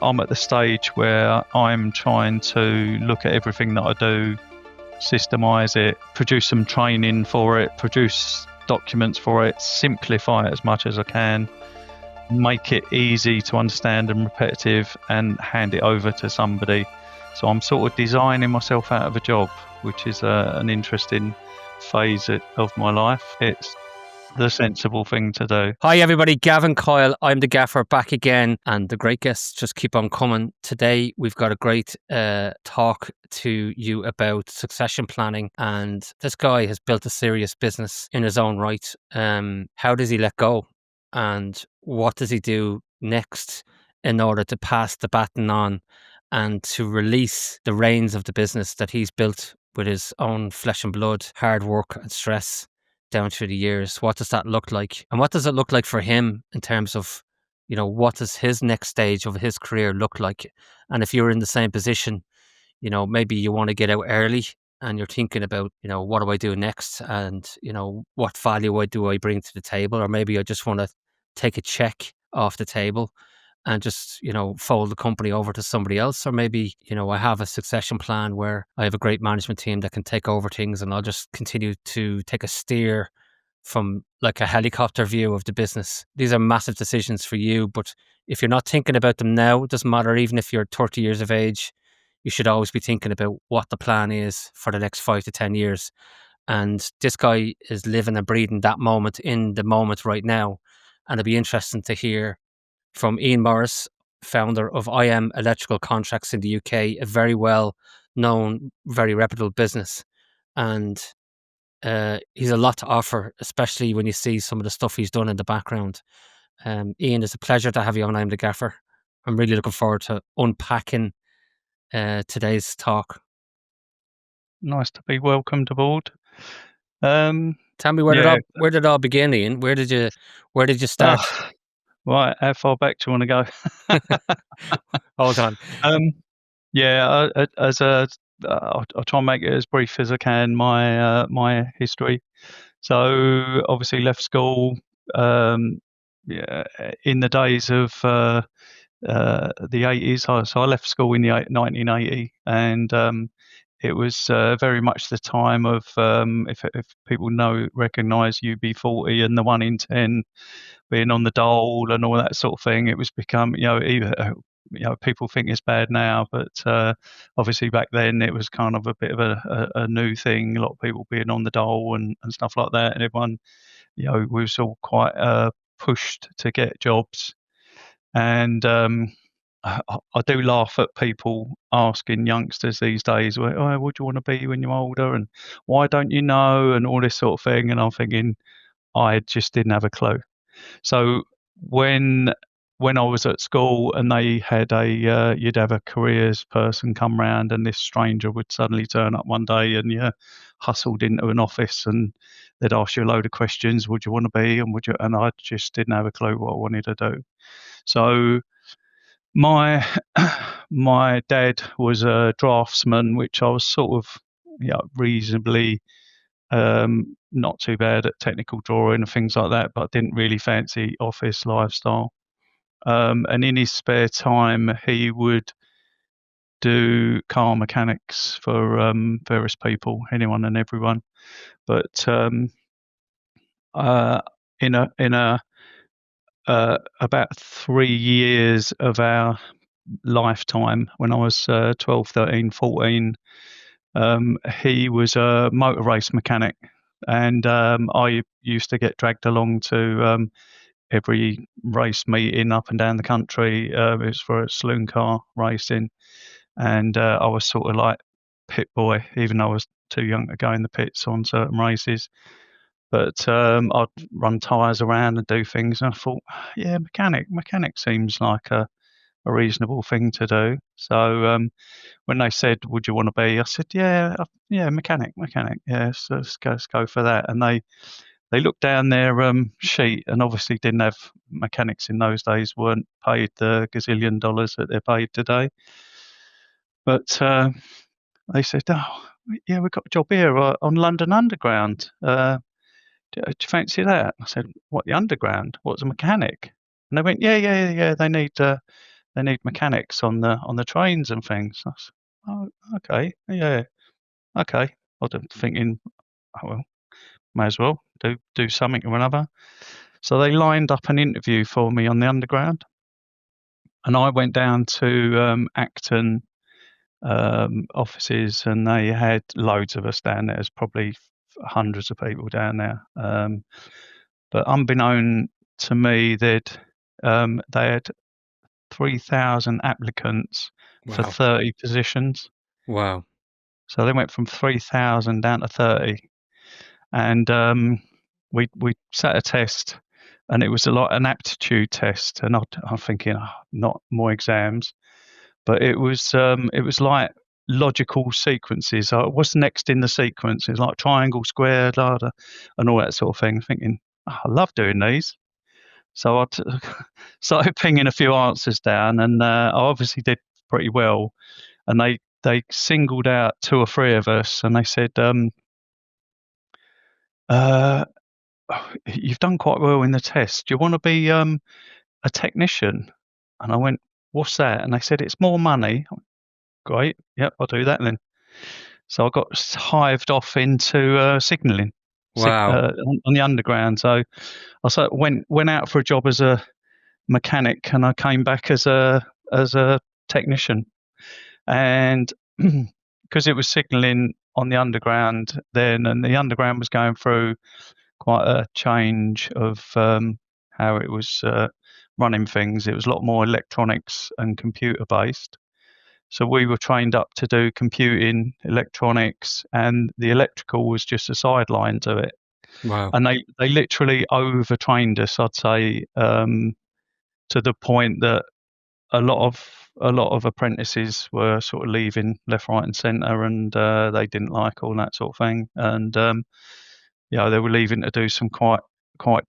I'm at the stage where I'm trying to look at everything that I do, systemize it, produce some training for it, produce documents for it, simplify it as much as I can, make it easy to understand and repetitive, and hand it over to somebody. So I'm sort of designing myself out of a job, which is an interesting phase of my life. It's the sensible thing to do. Hi everybody, Gavin Coyle. I'm the Gaffer back again, and the great guests just keep on coming. Today we've got a great talk to you about succession planning, and this guy has built a serious business in his own right. How does he let go, and what does he do next in order to pass the baton on and to release the reins of the business that he's built with his own flesh and blood, hard work and stress down through the years? What does that look like? And what does it look like for him in terms of, what does his next stage of his career look like? And if you're in the same position, maybe you want to get out early and you're thinking about, what do I do next? And, what value do I bring to the table? Or maybe I just want to take a check off the table and just, fold the company over to somebody else. Or maybe, I have a succession plan where I have a great management team that can take over things and I'll just continue to take a steer from like a helicopter view of the business. These are massive decisions for you, but if you're not thinking about them now, it doesn't matter. Even if you're 30 years of age, you should always be thinking about what the plan is for the next 5 to 10 years. And this guy is living and breathing that moment in the moment right now. And it'd be interesting to hear from Ian Morris, founder of IM Electrical Contracts in the UK, a very well known, very reputable business. And he's a lot to offer, especially when you see some of the stuff he's done in the background. Ian, it's a pleasure to have you on. I'm the Gaffer. I'm really looking forward to unpacking today's talk. Nice to be welcomed aboard. Tell me where did it all begin, Ian? Where did you start? Right, how far back do you want to go? Hold on. I'll try and make it as brief as I can. My history. So obviously left school. In the days of the 80s. So I left school in the 1980, and it was very much the time of if people recognise UB40 and the 1 in 10 being on the dole and all that sort of thing. It was become people think it's bad now, but obviously back then it was kind of a bit of a new thing. A lot of people being on the dole and stuff like that, and everyone, we was all quite pushed to get jobs. And I do laugh at people asking youngsters these days, well, what do you want to be when you're older, and why don't you know, and all this sort of thing. And I'm thinking, I just didn't have a clue. So when I was at school and they had you'd have a careers person come round, and this stranger would suddenly turn up one day, and you're hustled into an office and they'd ask you a load of questions. Would you want to be, and I just didn't have a clue what I wanted to do. So my dad was a draftsman, which I was sort of reasonably not too bad at technical drawing and things like that, but didn't really fancy office lifestyle. And in his spare time, he would do car mechanics for various people, anyone and everyone. But about 3 years of our lifetime, when I was 12, 13, 14, he was a motor race mechanic, and I used to get dragged along to every race meeting up and down the country. It was for a saloon car racing, and I was sort of like pit boy, even though I was too young to go in the pits on certain races. But I'd run tyres around and do things, and I thought, yeah, mechanic seems like a reasonable thing to do. So when they said, "Would you want to be?" I said, "Yeah, mechanic. Yeah, so let's go for that." And they looked down their sheet, and obviously didn't have mechanics in those days, weren't paid the gazillion dollars that they're paid today. But they said, "Oh, yeah, we've got a job here on London Underground. Do you fancy that?" I said, "What, the Underground? What's a mechanic?" And they went, yeah. They need they need mechanics on the trains and things. I said, oh, okay, yeah, okay. I was thinking, oh, well, may as well do something or another. So they lined up an interview for me on the Underground, and I went down to Acton offices, and they had loads of us down there. There's probably hundreds of people down there. But unbeknown to me, they had 3,000 applicants for Wow. 30 positions. Wow. So they went from 3,000 down to 30, and we sat a test, and it was an aptitude test, and I'm thinking, oh, not more exams, but it was like logical sequences. What's next in the sequence? It's like triangle, square, and all that sort of thing. Thinking, oh, I love doing these. So I started pinging a few answers down, and I obviously did pretty well. And they singled out two or three of us, and they said, "You've done quite well in the test. Do you want to be a technician?" And I went, "What's that?" And they said, "It's more money." I went, great, yep, I'll do that then. So I got hived off into signalling Wow. on the Underground. So I went out for a job as a mechanic, and I came back as a technician. And because it was signalling on the Underground then, and the Underground was going through quite a change of how it was running things. It was a lot more electronics and computer based. So we were trained up to do computing, electronics, and the electrical was just a sideline to it. Wow. And they literally overtrained us, I'd say, to the point that a lot of apprentices were sort of leaving left, right, and centre, and they didn't like all that sort of thing. And they were leaving to do some quite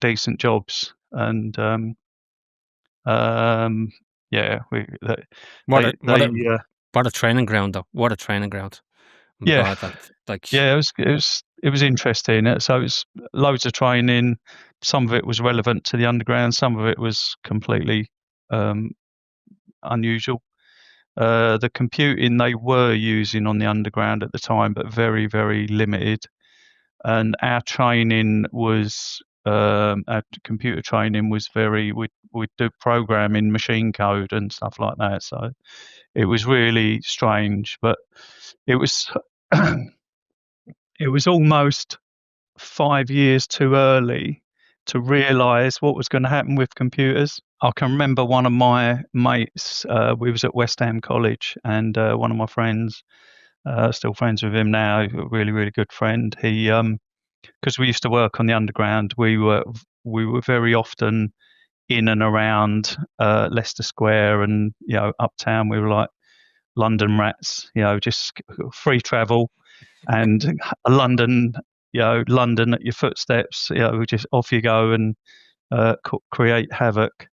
decent jobs. And yeah, What a what they a what a training ground though. What a training ground. Oh my yeah. God, that's like Yeah, it was interesting. So it was loads of training. Some of it was relevant to the Underground. Some of it was completely unusual. The computing they were using on the Underground at the time, but very, very limited. And our training was our computer training was we'd do programming, machine code, and stuff like that. So it was really strange, but it was it was almost 5 years too early to realise what was going to happen with computers. I can remember one of my mates, we was at West Ham College, and one of my friends, still friends with him now, a really, really good friend. He, because we used to work on the Underground, we were very often in and around Leicester Square and, uptown. We were like London rats, just free travel, and London, London at your footsteps. Just off you go and create havoc.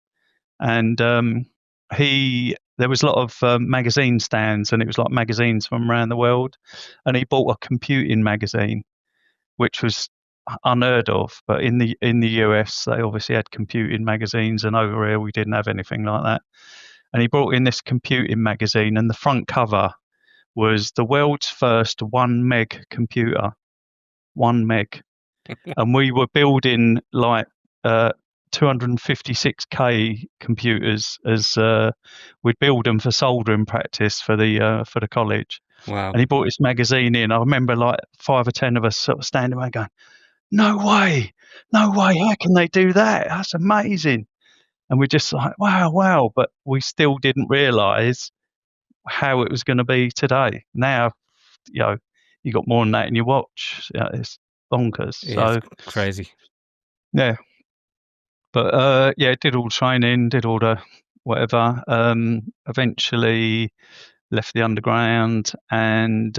And there was a lot of magazine stands, and it was like magazines from around the world. And he bought a computing magazine, which was unheard of. But in the US, they obviously had computing magazines, and over here we didn't have anything like that. And he brought in this computing magazine, and the front cover was the world's first 1 meg computer. 1 meg. And we were building like 256K computers as we'd build them for soldering practice for the college. wow. And he brought this magazine in. I remember like 5 or 10 of us sort of standing around going, no way, how can they do that? That's amazing. And we're just like, wow. But we still didn't realise how it was going to be today. Now, you got more than that in your watch. It's bonkers. Yeah, it's So crazy. yeah, but did all the training, did all the whatever. Eventually left the Underground and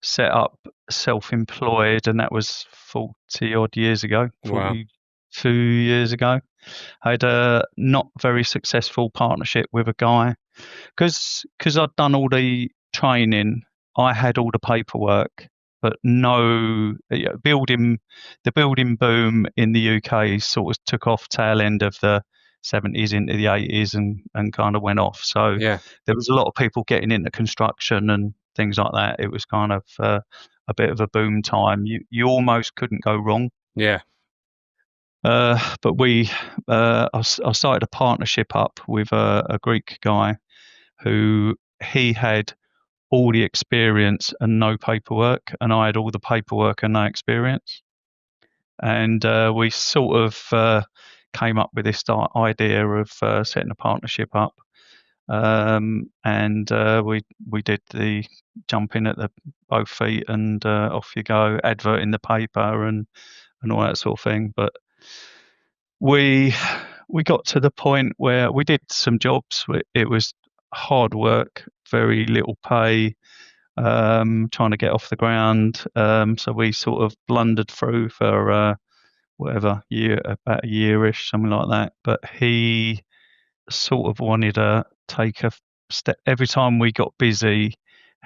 set up self-employed, and that was 40 odd years ago, Wow. 42 years ago. I had a not very successful partnership with a guy because I'd done all the training. I had all the paperwork, but no the building boom in the UK sort of took off tail end of the 70s into the 80s and kind of went off. So Yeah. there was a lot of people getting into construction and things like that. It was kind of a bit of a boom time. You almost couldn't go wrong. Yeah. But I started a partnership up with a Greek guy who he had all the experience and no paperwork, and I had all the paperwork and no experience. And we sort of came up with this idea of setting a partnership up. And we did the jump in at the both feet and off you go, advert in the paper and all that sort of thing. But we got to the point where we did some jobs. It was hard work, very little pay, trying to get off the ground. So we sort of blundered through for whatever year, about a yearish, something like that. But he sort of wanted to take a step every time we got busy.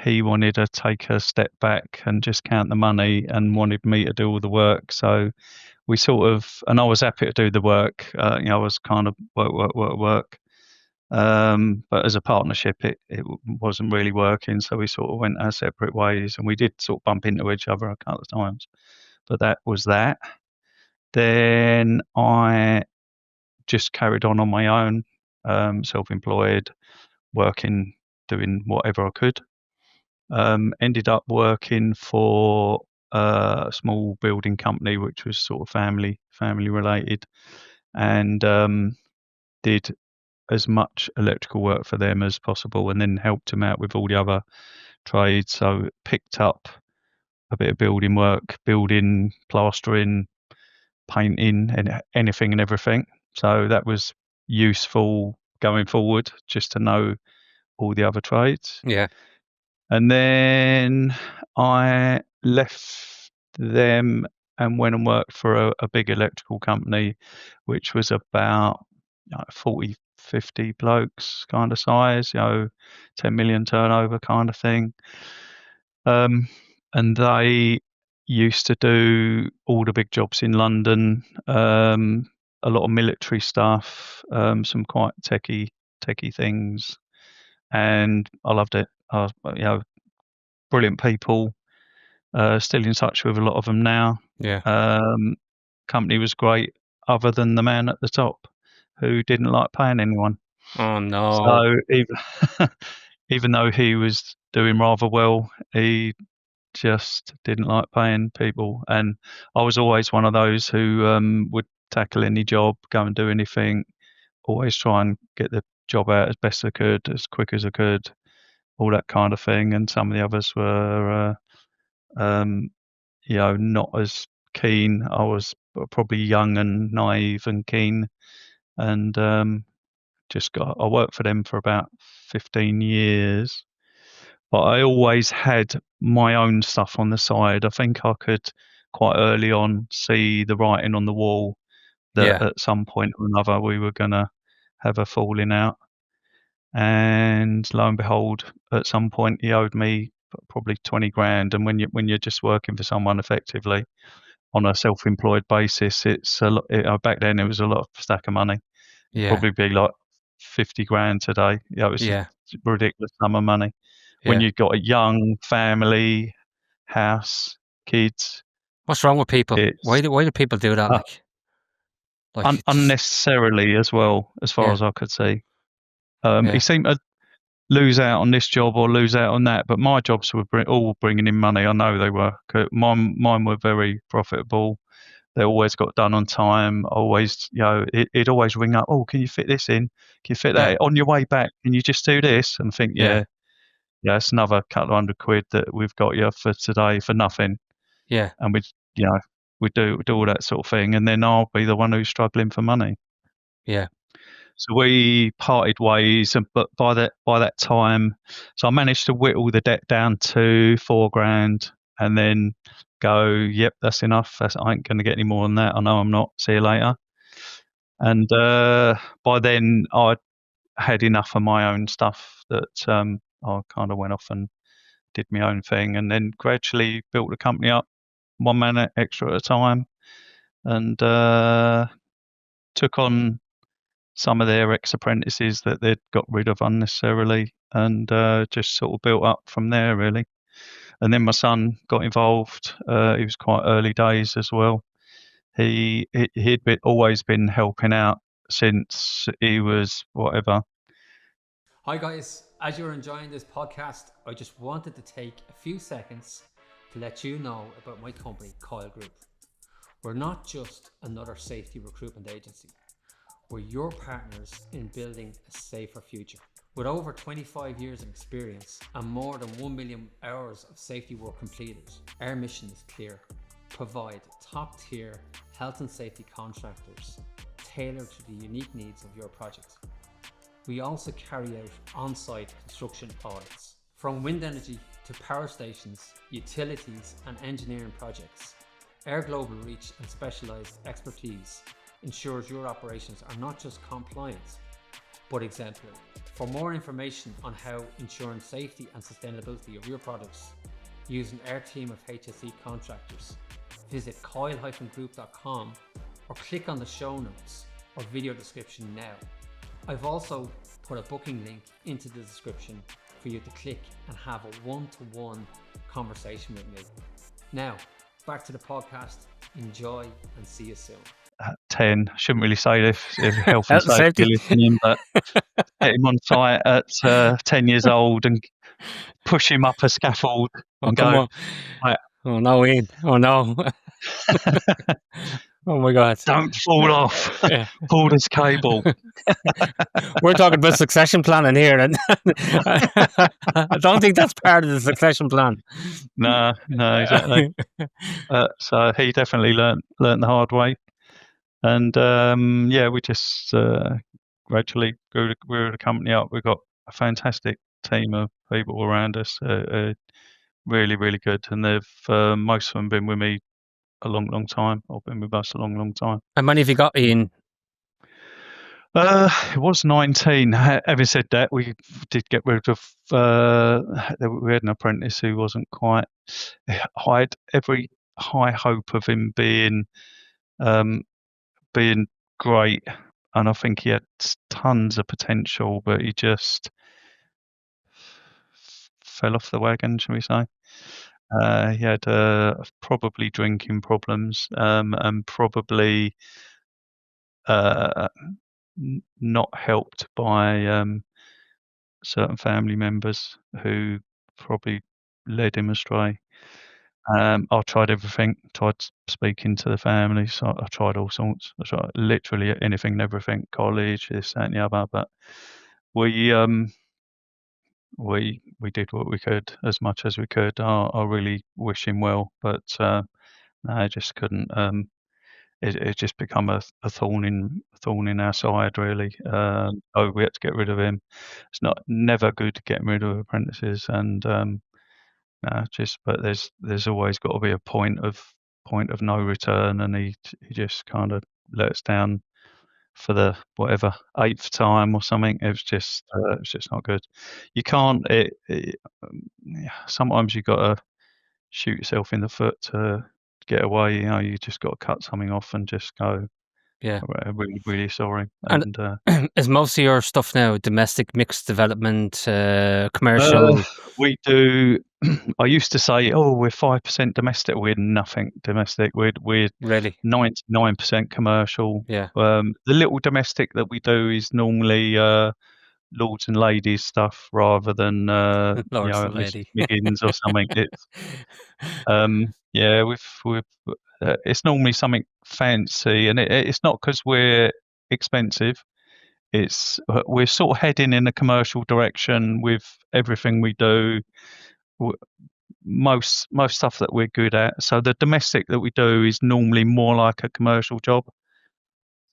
He wanted to take a step back and just count the money and wanted me to do all the work. So we sort of, and I was happy to do the work. I was kind of work. But as a partnership, it wasn't really working. So we sort of went our separate ways, and we did sort of bump into each other a couple of times. But that was that. Then I just carried on my own, self-employed, working, doing whatever I could. Ended up working for a small building company, which was sort of family related, and did as much electrical work for them as possible, and then helped them out with all the other trades. So picked up a bit of building work, building, plastering, painting, and anything and everything. So that was useful going forward, just to know all the other trades. Yeah. And then I left them and went and worked for a big electrical company, which was about 40, 50 blokes kind of size, 10 million turnover kind of thing. And they used to do all the big jobs in London, a lot of military stuff, some quite techie things, and I loved it. Brilliant people. Still in touch with a lot of them now. Yeah. Company was great, other than the man at the top, who didn't like paying anyone. Oh no. So even though he was doing rather well, he just didn't like paying people. And I was always one of those who would tackle any job, go and do anything, always try and get the job out as best I could, as quick as I could, all that kind of thing. And some of the others were, not as keen. I was probably young and naive and keen, and I worked for them for about 15 years. But I always had my own stuff on the side. I think I could quite early on see the writing on the wall that Yeah. at some point or another we were going to have a falling out. And lo and behold, at some point he owed me probably 20 grand. And when you're just working for someone effectively on a self-employed basis, it's a lot. Back then it was a lot of stack of money. Yeah. Probably be like 50 grand today. It's Yeah. a ridiculous sum of money. When Yeah. you've got a young family, house, kids, What's wrong with people? Why it's do people do that? Like just, unnecessarily as well, as far yeah. as I could see. He Yeah. seemed to lose out on this job or lose out on that, but my jobs were all bringing in money. I know they were. Mine were very profitable. They always got done on time. Always, it'd always ring up. Oh, can you fit this in? Can you fit Yeah. that on your way back? Can you just do this? And think, Yeah. it's another couple of £100 that we've got you for today for nothing. Yeah. And we do all that sort of thing, and then I'll be the one who's struggling for money. Yeah. So we parted ways, but by that time, so I managed to whittle the debt down to 4 grand, and then go, yep, that's enough. I ain't going to get any more than that. I know I'm not. See you later. And by then, I had enough of my own stuff that I kind of went off and did my own thing, and then gradually built the company up, one man extra at a time, and took on some of their ex-apprentices that they'd got rid of unnecessarily, and just sort of built up from there, really. And then my son got involved. He was quite early days as well. He'd always been helping out since he was whatever. Hi guys, as you're enjoying this podcast, I just wanted to take a few seconds to let you know about my company, Coyle Group. We're not just another safety recruitment agency. We're your partners in building a safer future. With over 25 years of experience and more than 1 million hours of safety work completed, our mission is clear. Provide top-tier health and safety contractors tailored to the unique needs of your project. We also carry out on-site construction audits. From wind energy to power stations, utilities and engineering projects, our global reach and specialised expertise ensures your operations are not just compliant, but exemplary. For more information on how ensuring safety and sustainability of your products using our team of HSE contractors, visit coyle-group.com or click on the show notes or video description now. I've also put a booking link into the description for you to click and have a one-to-one conversation with me. Now, back to the podcast. Enjoy and see you soon. At 10, shouldn't really say this if health and safety listening, but get him on site at 10 years old and push him up a scaffold and go. Right. Oh no, Ian. Oh no. Oh my God. Don't fall off. Yeah. Pull this cable. We're talking about succession planning here, and I don't think that's part of the succession plan. No, exactly. So he definitely learned the hard way. And we just gradually grew the company up. We've got a fantastic team of people around us, really, really good. And they've most of them been with me a long time, or been with us a long time. How many have you got, Ian? It was 19. Having said that, we did get rid of. We had an apprentice who wasn't quite. I had every high hope of him being great, and I think he had tons of potential, but he just fell off the wagon, shall we say. He had probably drinking problems, and probably not helped by certain family members who probably led him astray. I tried everything, tried speaking to the family, so I tried all sorts. I tried literally anything and everything, college, this, that and the other, but we did what we could, as much as we could. I really wish him well, but no, I just couldn't. It just become a thorn in our side, really. We had to get rid of him. It's never good getting rid of apprentices, and but there's always got to be a point of no return, and he just kind of let us down for the whatever 8th time or something. It was just not good. You can't. Sometimes you got to shoot yourself in the foot to get away. You just got to cut something off and just go. Yeah, really, really sorry. And is most of your stuff now domestic, mixed development, commercial? We do. I used to say, we're 5% domestic. We're nothing domestic. We're really 99% commercial. Yeah. The little domestic that we do is normally lords and ladies stuff rather than Miggins or something. It's it's normally something fancy, and it's not because we're expensive. It's we're sort of heading in a commercial direction with everything we do. Most stuff that we're good at. So the domestic that we do is normally more like a commercial job.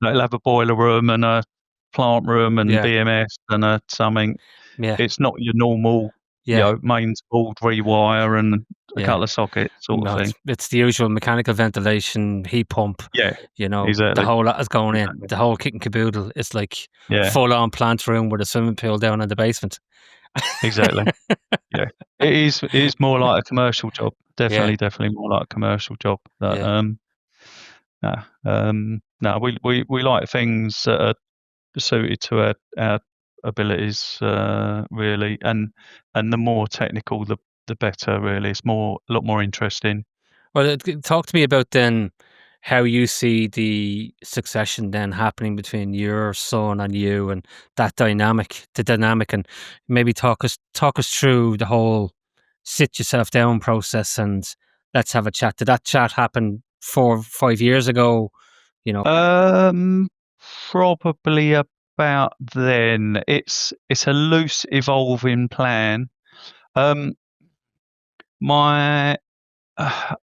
It'll have a boiler room and a plant room and BMS and something. Yeah. It's not your normal, mains board rewire and a couple of sockets sort of thing. It's the usual mechanical ventilation, heat pump. Yeah, exactly. The whole lot is going in. The whole kit and caboodle is like full on plant room with a swimming pool down in the basement. Exactly. Yeah, it is more like a commercial job. Definitely more like a commercial job. But, we like things that are suited to our abilities, really. And the more technical, the better, really. It's a lot more interesting. Well, talk to me about then how you see the succession then happening between your son and you, and that dynamic, and maybe talk us through the whole sit yourself down process and let's have a chat. Did that chat happen 4 or 5 years ago? You know, Probably about then. It's a loose, evolving plan. My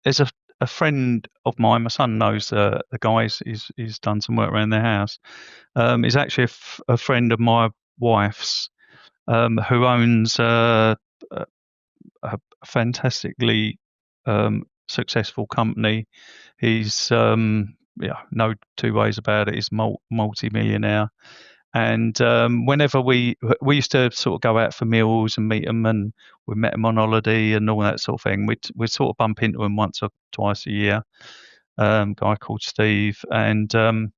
there's a friend of mine. My son knows the guys. He's done some work around their house. He's actually a friend of my wife's, who owns a fantastically successful company. He's no two ways about it. He's multi-millionaire. And whenever we used to sort of go out for meals and meet him, and we met him on holiday and all that sort of thing. We'd sort of bump into him once or twice a year. Guy called Steve, and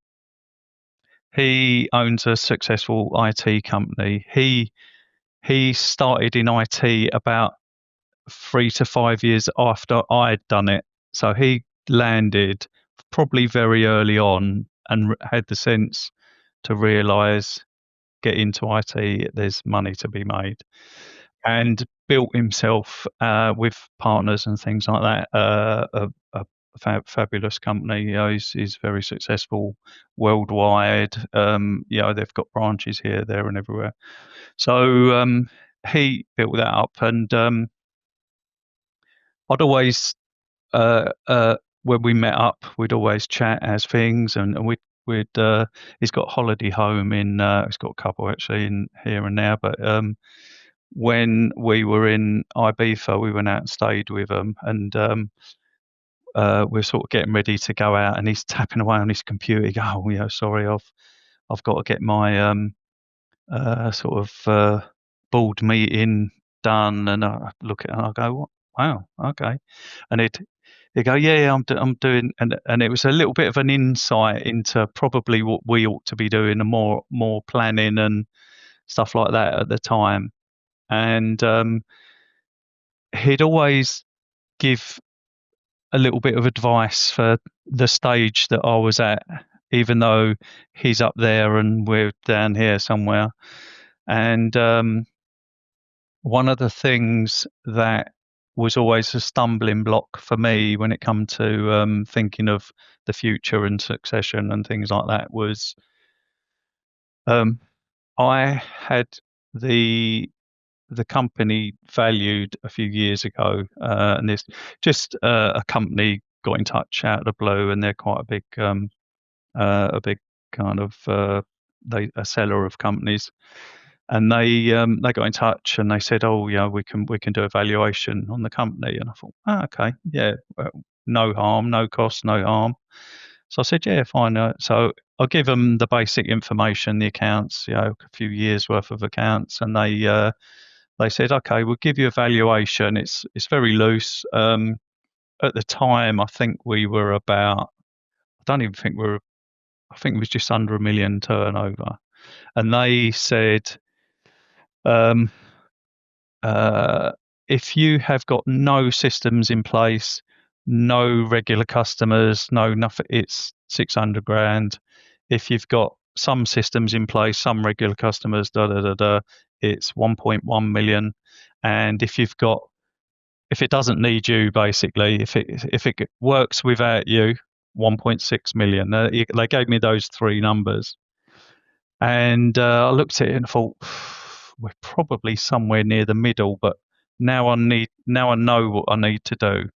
he owns a successful IT company. He started in IT about 3 to 5 years after I'd done it. So he landed probably very early on and had the sense to realise, get into IT, there's money to be made, and built himself with partners and things like that fabulous company. You know, he's very successful worldwide. They've got branches here, there, and everywhere. So he built that up, and I'd always, when we met up, we'd always chat as things, and we'd he's got a holiday home in, he's got a couple actually in here and there, but when we were in Ibiza, we went out and stayed with him, and we're sort of getting ready to go out, and he's tapping away on his computer. He goes, "Oh, sorry, I've got to get my sort of board meeting done." And I look at it and I go, "Wow, okay." And he'd go, "Yeah, I'm doing," and it was a little bit of an insight into probably what we ought to be doing, and more planning and stuff like that at the time. And he'd always give a little bit of advice for the stage that I was at, even though he's up there and we're down here somewhere. And one of the things that was always a stumbling block for me when it come to thinking of the future and succession and things like that was, I had the company valued a few years ago, and this just a company got in touch out of the blue, and they're quite a big kind of a seller of companies, and they got in touch and they said, "Oh, yeah, we can do a valuation on the company." And I thought, okay, yeah, well, no harm, no cost, no harm. So I said, yeah, fine. So I'll give them the basic information, the accounts, a few years worth of accounts, and they said, okay, we'll give you a valuation. It's very loose. At the time, I think we were about, I don't even think I think it was just under $1 million turnover. And they said, um, if you have got no systems in place, no regular customers, no nothing, it's 600 grand. If you've got some systems in place, some regular customers, it's 1.1 million. And if it doesn't need you, basically, if it works without you, 1.6 million. They gave me those three numbers, and I looked at it and thought, we're probably somewhere near the middle. But now I know what I need to do.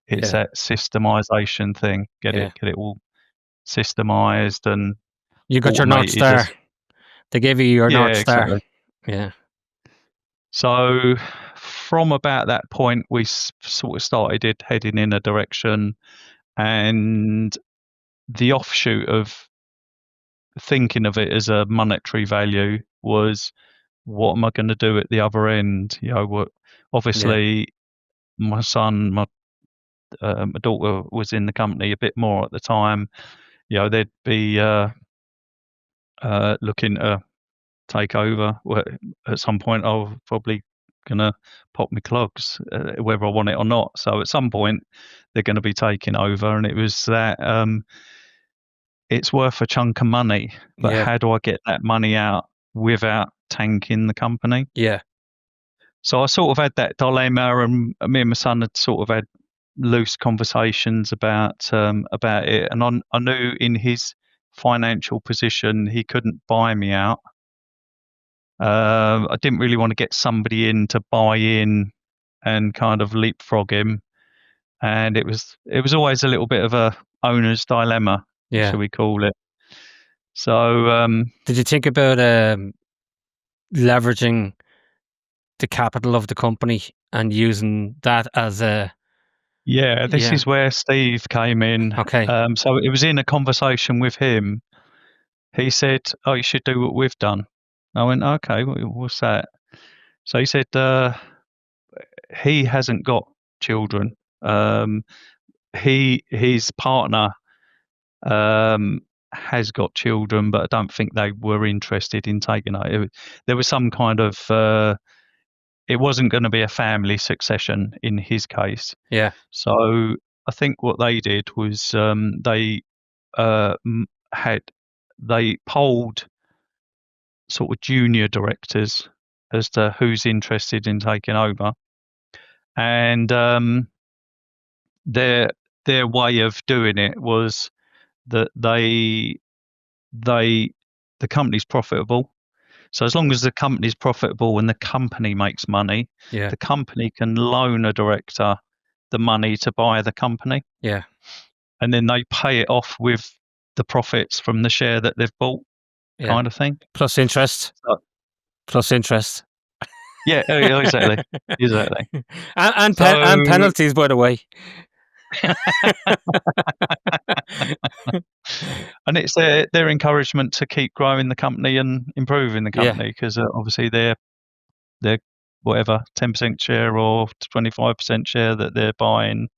It's that systemization thing. Get it all systemized and you got your North Star. They gave you your North Star. Exactly. Yeah. So from about that point, we sort of started heading in a direction, and the offshoot of thinking of it as a monetary value was, what am I going to do at the other end? Obviously, my son, my daughter was in the company a bit more at the time. There'd be looking to take over. Well, at some point, I'm probably gonna pop my clogs, whether I want it or not. So at some point, they're going to be taking over, and it was that it's worth a chunk of money, but Yeah. how do I get that money out without tanking the company? Yeah. So I sort of had that dilemma, and me and my son had sort of had loose conversations about it, and I knew in his financial position he couldn't buy me out. I didn't really want to get somebody in to buy in and kind of leapfrog him, and it was always a little bit of a owner's dilemma, Yeah. shall we call it? So Did you think about leveraging the capital of the company and using that as a... yeah, this Yeah. is where Steve came in. Okay. So it was in a conversation with him. He said, "Oh, you should do what we've done." I went, "Okay, what's that?" So he said, he hasn't got children. His partner has got children, but I don't think they were interested in taking it. There was some kind of it wasn't going to be a family succession in his case. Yeah. So I think what they did was they they polled sort of junior directors as to who's interested in taking over, and their way of doing it was that the company's profitable. So as long as the company's profitable and the company makes money, Yeah. the company can loan a director the money to buy the company, Yeah. and then they pay it off with the profits from the share that they've bought, Yeah. kind of thing. Plus interest. So, Plus interest. yeah, exactly. and So, penalties, by the way. and it's their encouragement to keep growing the company and improving the Yeah. company, because obviously they're whatever 10% share or 25% share that they're buying,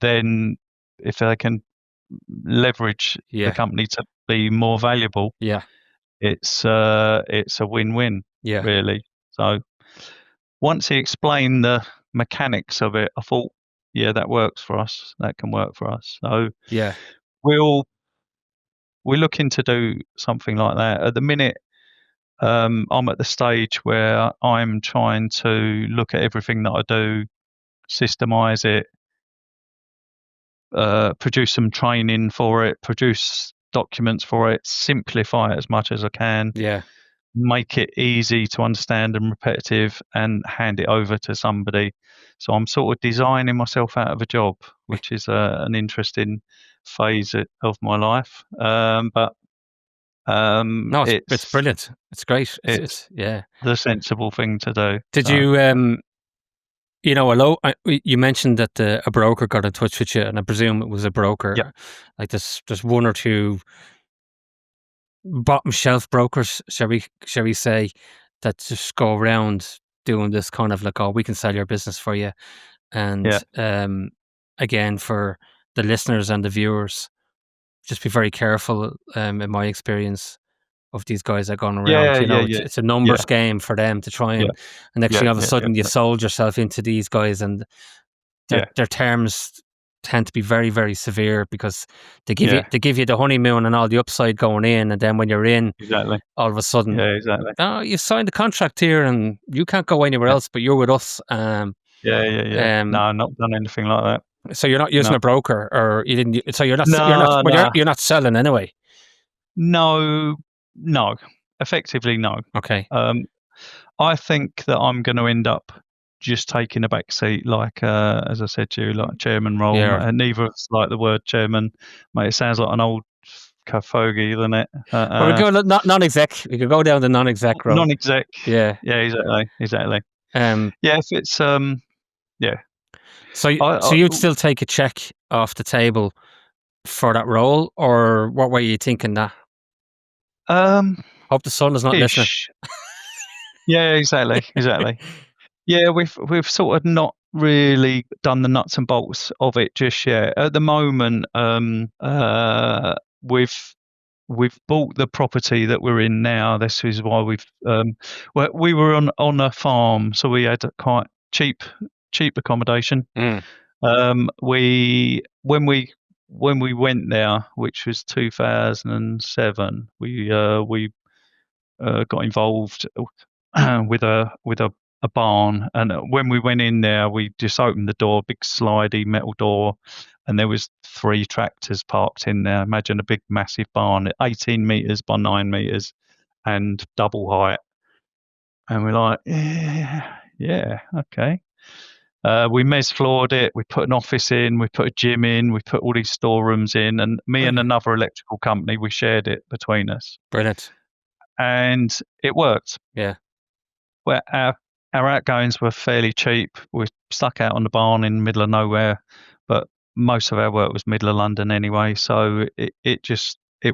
then if they can leverage Yeah. the company to be more valuable, Yeah. it's a win-win, Yeah. really. So once he explained the mechanics of it, I thought, yeah, that works for us. That can work for us. So Yeah. we're looking to do something like that. At the minute, I'm at the stage where I'm trying to look at everything that I do, systemize it, produce some training for it, produce documents for it, simplify it as much as I can, Yeah. make it easy to understand and repetitive, and hand it over to somebody. So I'm sort of designing myself out of a job, which is an interesting phase of my life. But No, it's brilliant. It's great. It's yeah, the sensible thing to do. Did So, you you mentioned that a broker got in touch with you, and I presume it was a broker. Yep. Like there's one or two bottom shelf brokers, shall we say, that just go around doing this kind of like, oh, we can sell your business for you. And again, for the listeners and the viewers, just be very careful. In my experience of these guys that are going around, it's a numbers game for them to try and next thing all of a sudden you sold yourself into these guys, and their terms tend to be very, very severe because they give you the honeymoon and all the upside going in, and then when you're in, all of a sudden, oh, you signed a contract here and you can't go anywhere else, but you're with us. No, I've not done anything like that. So you're not using a broker, or you didn't. So you're not. You're not selling anyway. No, effectively no. Okay. I think that I'm going to end up just taking a back seat, like as I said to you, like chairman role. Yeah. Neither of us like the word chairman, mate. It sounds like an old fogey, doesn't it? Well, we go non-exec. We could go down the non-exec role. Non-exec. Yeah. Yeah, exactly. If it's yeah. So you'd still take a check off the table for that role, or what were you thinking that? Hope the son is not listening. Yeah, exactly. Yeah, we've sort of not really done the nuts and bolts of it just yet. At the moment, we've bought the property that we're in now. This is why we were on a farm, so we had quite cheap accommodation. We when we went there, which was 2007, we got involved with a barn, and when we went in there, we just opened the door, big slidey metal door, and there was 3 tractors parked in there. Imagine a big massive barn, 18 meters by 9 meters and double height. And we're like, yeah, okay. We mez floored it, we put an office in, we put a gym in, we put all these storerooms in, and me and another electrical company, we shared it between us. Brilliant. And it worked. Yeah. Well, our outgoings were fairly cheap. We're stuck out on the barn in the middle of nowhere, but most of our work was middle of London anyway, so it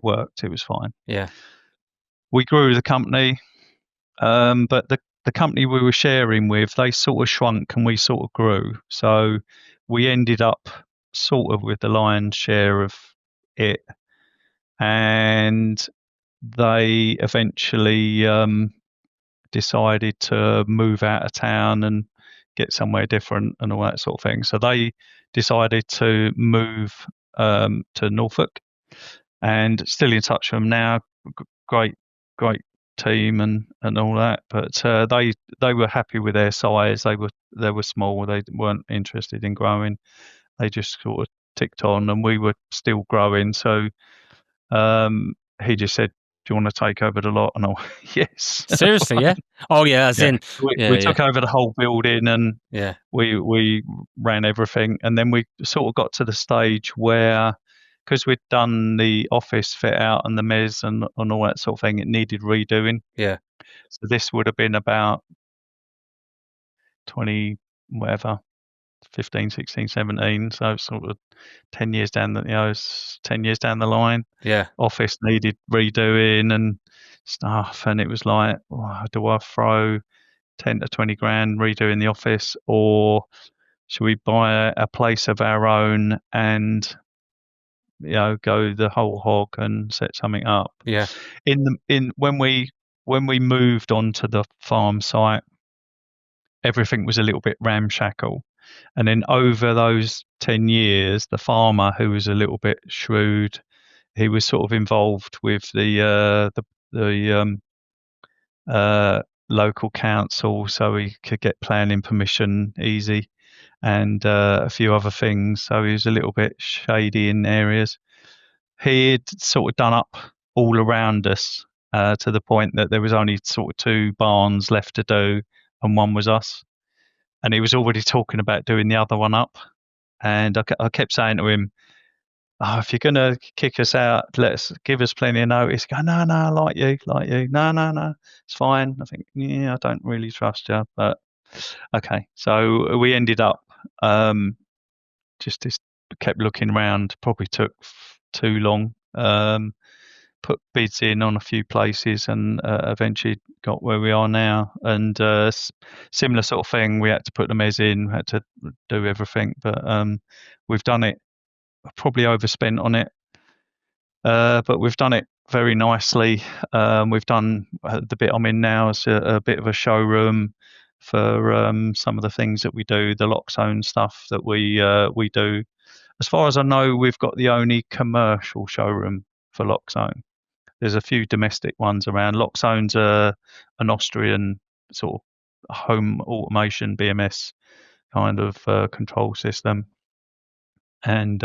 worked. It was fine. Yeah. We grew the company, but the company we were sharing with, they sort of shrunk and we sort of grew. So we ended up sort of with the lion's share of it, and they eventually decided to move out of town and get somewhere different and all that sort of thing. So they decided to move to Norfolk, and still in touch with them now. Great team and all that. But they were happy with their size. They were small. They weren't interested in growing. They just sort of ticked on, and we were still growing. So he just said, "Do you want to take over the lot?" And I went, "Yes." Seriously, yeah. Oh, yeah. As in, we took over the whole building, and yeah, we ran everything. And then we sort of got to the stage where, because we'd done the office fit out and the mez and all that sort of thing, it needed redoing. Yeah. So this would have been about 20, whatever, 15, 16, 17. So sort of 10 years down it's 10 years down the line. Yeah. Office needed redoing and stuff. And it was like, do I throw 10 to 20 grand redoing the office, or should we buy a place of our own and go the whole hog and set something up? Yeah. When we moved onto the farm site, everything was a little bit ramshackle, and then over those 10 years, the farmer, who was a little bit shrewd, he was sort of involved with the local council, so he could get planning permission easy, and a few other things. So he was a little bit shady in areas. He'd sort of done up all around us to the point that there was only sort of 2 barns left to do, and one was us. And he was already talking about doing the other one up. And I kept saying to him, if you're going to kick us out, give us plenty of notice. He go, no, I like you. No, it's fine. I think, I don't really trust you, but okay. So we ended up just kept looking around, probably took too long, put bids in on a few places, and eventually got where we are now. And similar sort of thing, we had to put the mez in, had to do everything, but we've done it, probably overspent on it, but we've done it very nicely. We've done the bit I'm in now is a bit of a showroom for some of the things that we do, the lock zone stuff that we do. As far as I know, we've got the only commercial showroom for lock zone. There's a few domestic ones around. Lock zone's an Austrian sort of home automation BMS kind of control system, and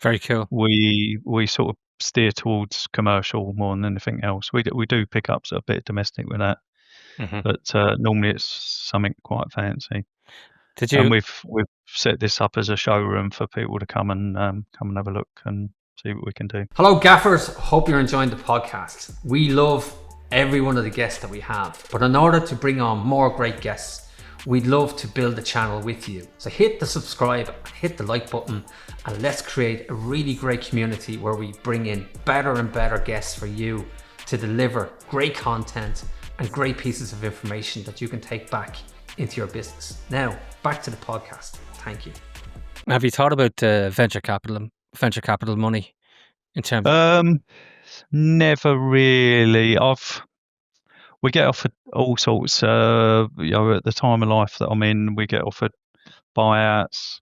very cool. We sort of steer towards commercial more than anything else. We do pick up a bit of domestic with that, but normally it's something quite fancy. Did you? And we've set this up as a showroom for people to come and have a look and see what we can do. Hello, gaffers. Hope you're enjoying the podcast. We love every one of the guests that we have, but in order to bring on more great guests, we'd love to build the channel with you. So hit the subscribe, hit the like button, and let's create a really great community where we bring in better and better guests for you to deliver great content and great pieces of information that you can take back into your business. Now, back to the podcast. Thank you. Have you thought about venture capital money in terms Never really. We get offered all sorts. At the time of life that I'm in, we get offered buyouts,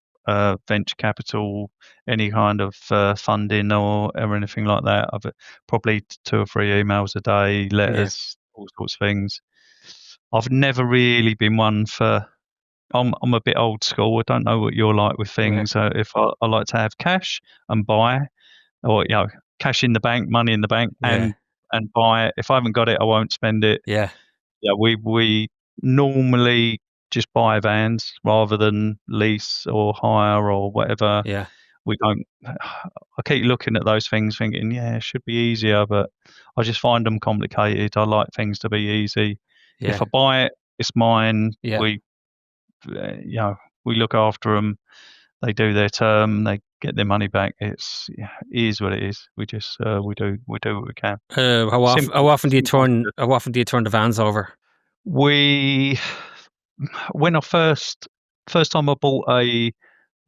venture capital, any kind of funding or anything like that. I've probably 2 or 3 emails a day, letters, all sorts of things. I've never really been one for. I'm a bit old school. I don't know what you're like with things. If I like to have cash and buy, or cash in the bank, money in the bank, and buy it. If I haven't got it, I won't spend it. Yeah. Yeah, we normally just buy vans rather than lease or hire or whatever. Yeah. We don't. I keep looking at those things, thinking, yeah, it should be easier, but I just find them complicated. I like things to be easy. Yeah. If I buy it, it's mine. Yeah. We look after them. They do their term. They get their money back. It is what it is. We just we do what we can. How often do you turn the vans over? When I first time I bought a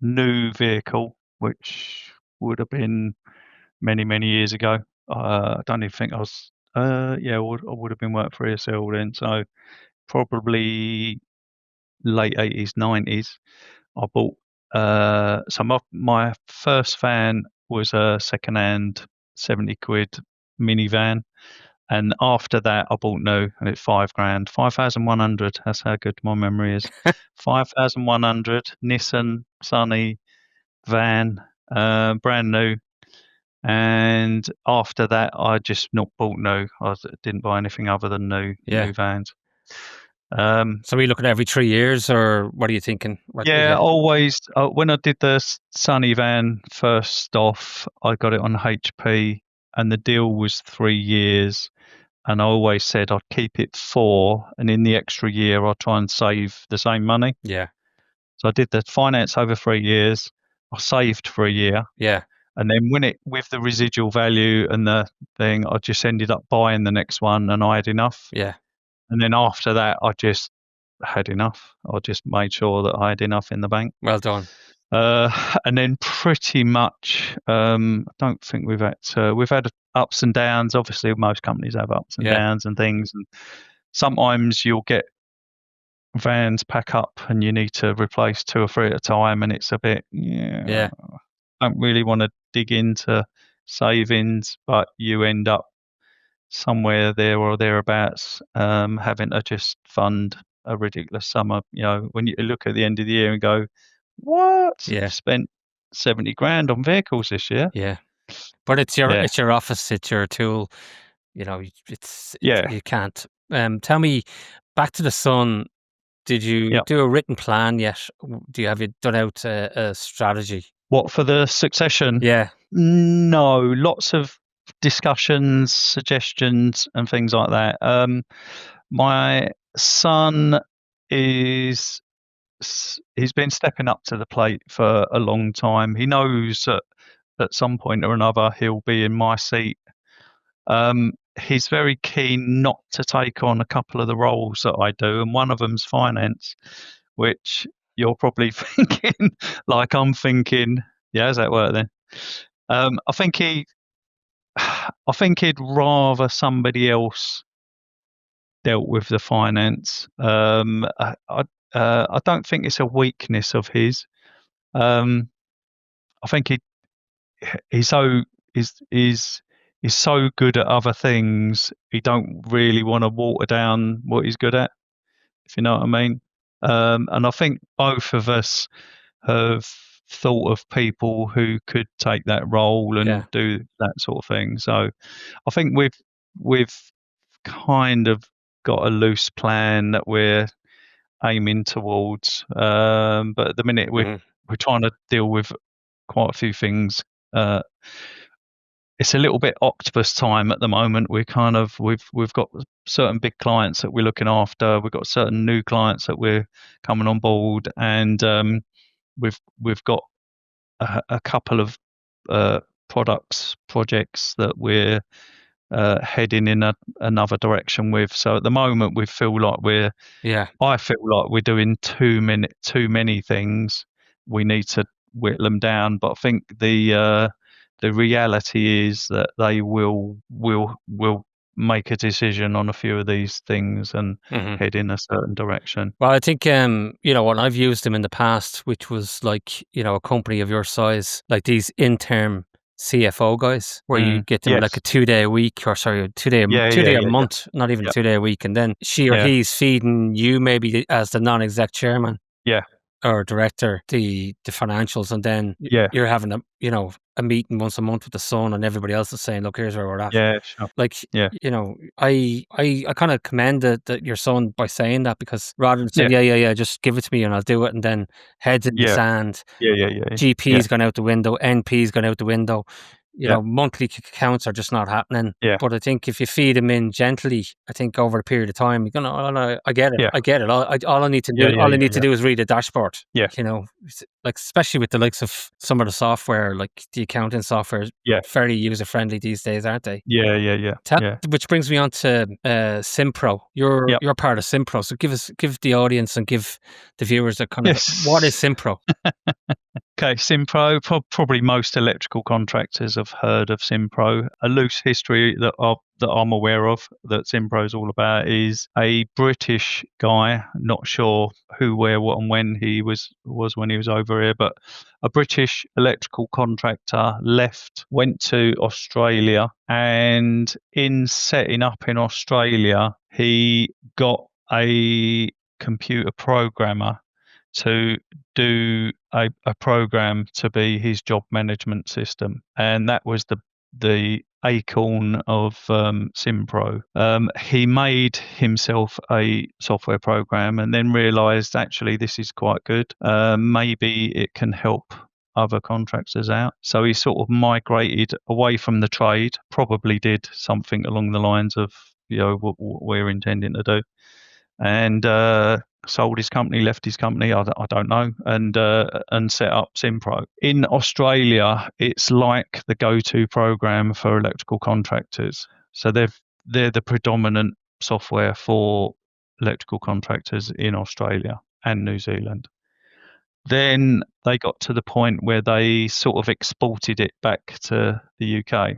new vehicle, which would have been many years ago. I don't even think I was. I would have been working for ESL then, so probably late 80s, 90s. I bought. So my first van was a second-hand 70 quid minivan. And after that, I bought new, and it's £5,000, 5,100. That's how good my memory is. 5,100 Nissan Sunny van, brand new. And after that, I just not bought new. I didn't buy anything other than new vans. So are we looking at every 3 years, or what are you thinking? Always. When I did the Sunny van first off, I got it on HP, and the deal was 3 years. And I always said I'd keep it 4, and in the extra year I'll try and save the same money. Yeah. So I did the finance over 3 years. I saved for a year. Yeah. And then with the residual value and the thing, I just ended up buying the next one, and I had enough. Yeah. And then after that, I just had enough. I just made sure that I had enough in the bank. Well done. And then pretty much, I don't think we've had ups and downs. Obviously, most companies have ups and downs and things. And sometimes you'll get vans pack up and you need to replace 2 or 3 at a time, and it's a bit, I don't really want to dig into savings, but you end up somewhere there or thereabouts, having to just fund a ridiculous sum of, when you look at the end of the year and go, what? Yeah. Spent 70 grand on vehicles this year. Yeah. But it's your office, it's your tool. You can't. Tell me, back to the Sun. Did you do a written plan yet? Have you done out a strategy? What, for the succession? Yeah. No, lots of discussions, suggestions, and things like that. My son he's been stepping up to the plate for a long time. He knows that at some point or another he'll be in my seat. He's very keen not to take on a couple of the roles that I do, and one of them's finance, which you're probably thinking, like I'm thinking, yeah, how's that work then? I think he'd rather somebody else dealt with the finance. I don't think it's a weakness of his. I think he's so good at other things. He don't really want to water down what he's good at, if you know what I mean. And I think both of us have thought of people who could take that role and do that sort of thing. So I think we've kind of got a loose plan that we're aiming towards. But at the minute we're trying to deal with quite a few things. It's a little bit octopus time at the moment. We've got certain big clients that we're looking after. We've got certain new clients that we're coming on board, and we've got a couple of projects that we're heading in another direction with. So at the moment, I feel like we're doing too many things. We need to whittle them down. But I think the the reality is that they will make a decision on a few of these things and head in a certain direction. Well, I think, when I've used them in the past, which was like, a company of your size, like these interim CFO guys, where you get them like a 2 day a week, or sorry, 2 day, a month, not even 2 day a week. And then she or he's feeding you maybe as the non-exec chairman. Yeah. Or director, the financials, and then you're having a meeting once a month with the son, and everybody else is saying, look, here's where we're at. Yeah, sure. Like, I kind of commend your son by saying that, because rather than saying, just give it to me and I'll do it, and then heads in the sand, GP's gone out the window, NP's gone out the window, monthly accounts are just not happening. But I think if you feed them in gently, I think over a period of time, you're gonna, I get it. I get it. All I need to do, is read a dashboard. Like, especially with the likes of some of the software, like the accounting software, very user friendly these days, aren't they? Which brings me on to Simpro. You're part of Simpro, so give the audience and give the viewers a kind of what is Simpro. Okay, Simpro, probably most electrical contractors have heard of Simpro. A loose history that I'm aware of that Simpro is all about is a British guy, not sure who, where, what and when he was when he was over here, but a British electrical contractor went to Australia, and in setting up in Australia, he got a computer programmer to do a program to be his job management system, and that was the acorn of Simpro. He made himself a software program and then realized, actually, this is quite good. Maybe it can help other contractors out. So he sort of migrated away from the trade, probably did something along the lines of what we're intending to do, and sold his company, left his company, I don't know, and set up Simpro. In Australia, it's like the go-to program for electrical contractors. So they're the predominant software for electrical contractors in Australia and New Zealand. Then they got to the point where they sort of exported it back to the UK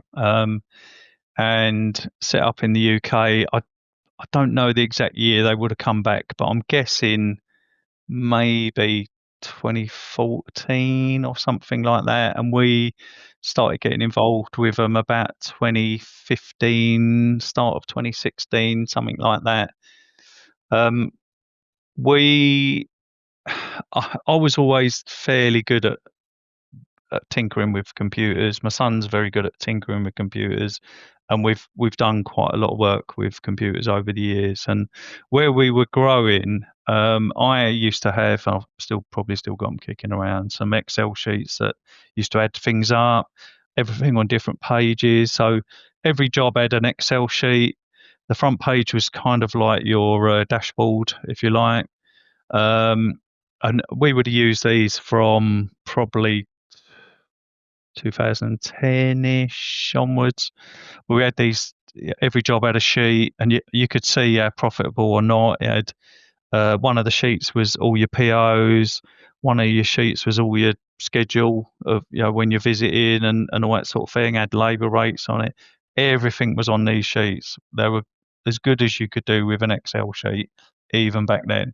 and set up in the UK. I don't know the exact year they would have come back, but I'm guessing maybe 2014 or something like that. And we started getting involved with them about 2015, start of 2016, something like that. I was always fairly good at tinkering with computers. My son's very good at tinkering with computers, and we've done quite a lot of work with computers over the years. And where we were growing, I used to have, I've probably still got them kicking around, some Excel sheets that used to add things up, everything on different pages. So every job had an Excel sheet. The front page was kind of like your dashboard, if you like. And we would use these from probably 2010-ish onwards. We had these, every job had a sheet, and you could see how profitable or not. It had one of the sheets was all your POs, one of your sheets was all your schedule of when you're visiting and all that sort of thing, had labour rates on it. Everything was on these sheets. They were as good as you could do with an Excel sheet, even back then.